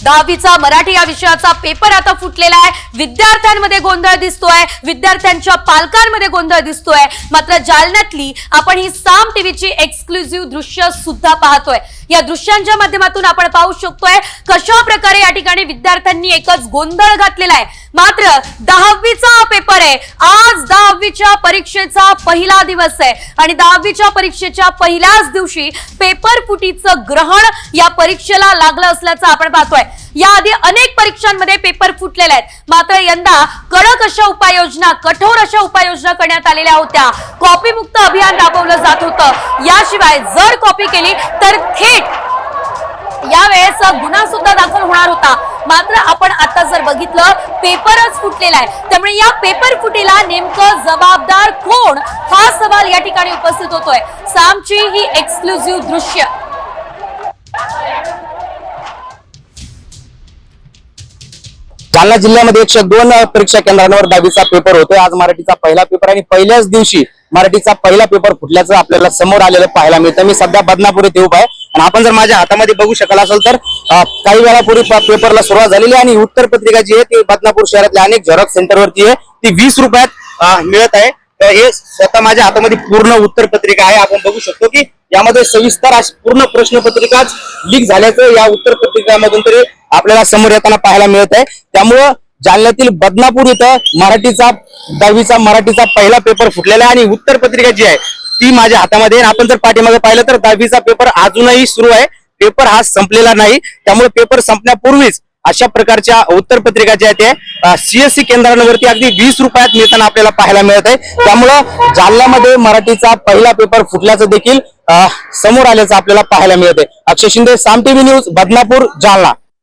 10वीचा मराठी या विषयाचा पेपर आता फुटलेला आहे। विद्यार्थ्यांमध्ये गोंधळ दिसतोय, विद्यार्थ्यांच्या पालकांमध्ये गोंधळ दिसतोय। मात्र जालन्यातली आपण ही साम टीव्हीची एक्सक्लुझिव्ह दृश्य सुद्धा पाहतोय। या दृश्यांच्या माध्यमातून आपण पाहू शकतोय कशा प्रकारे या ठिकाणी विद्यार्थ्यांनी एकच गोंधळ घातलेला आहे। मात्र 10वीचा पेपर आहे, आज 10वीच्या परीक्षेचा पहिला दिवस आहे आणि 10वीच्या परीक्षेच्या पहिल्याच दिवशी पेपर फुटीचं ग्रहण या परीक्षेला लागलं असल्याचं आपण पाहतोय। याआधी अनेक परीक्षांमध्ये पेपर फुटलेले आहेत, मात्र यंदा कडक अशा उपाययोजना, कठोर अशा उपाययोजना करण्यात आलेल्या होत्या। कॉपी मुक्त अभियान राबवलं जात होतं। याशिवाय जर कॉपी केली तर थेट यावेळेस गुन्हा सुद्धा दाखल होणार होता। मात्र आपण आता जर बघितलं पेपरच फुटलेला आहे, त्यामुळे या पेपर फुटीला नेमकं जबाबदार कोण हा सवाल या ठिकाणी उपस्थित होतोय। सामची ही एक्सक्लुझिव्ह दृश्य जालना जिल्ह्यामध्ये 102 परीक्षा केंद्रांवर 10वीचा पेपर होतोय। आज मराठीचा पहिला पेपर आणि पहिल्याच दिवशी मराठीचा पहिला पेपर फुटल्याचं आपल्याला समोर आलेलं पाहायला मिळतं। मी सध्या बदनापूर येथे उभा आहे आणि आपण जर माझ्या हातामध्ये बघू शकाल असेल तर काही वेळापूर्वी पेपरला सुरुवात झालेली आहे आणि उत्तर पत्रिका जी आहे ती बदनापूर शहरातल्या अनेक झेरॉक्स सेंटरवरती आहे, ती 20 रुपयात मिळत आहे। हे स्वतः माझ्या हातामध्ये पूर्ण उत्तर पत्रिका आहे। आपण बघू शकतो की यामध्ये सविस्तर अशी पूर्ण प्रश्नपत्रिकाच लीक झाल्याचं या उत्तर पत्रिकामधून तरी आपल्याला समोर येताना पाहायला मिळत आहे। त्यामुळं जालन्यातील बदनापूर इथं मराठीचा 10वीचा मराठीचा पहिला पेपर फुटलेला आहे आणि उत्तर पत्रिका जी आहे ती माझ्या हातामध्ये। आपण जर पाठीमागे पाहिलं तर 10वीचा पेपर अजूनही सुरू आहे, पेपर हा संपलेला नाही। त्यामुळे पेपर संपण्यापूर्वीच अशा प्रकारच्या उत्तर पत्रिका ज्या आहेत सीएससी केंद्रांवरती अगदी 20 रुपयात मिळताना आपल्याला पाहायला मिळत आहे। त्यामुळं जालन्यामध्ये मराठीचा पहिला पेपर फुटल्याचं देखील समोर आल्याचं आपल्याला पाहायला मिळत आहे। अक्षय शिंदे, साम टीव्ही न्यूज, बदनापूर, जालना।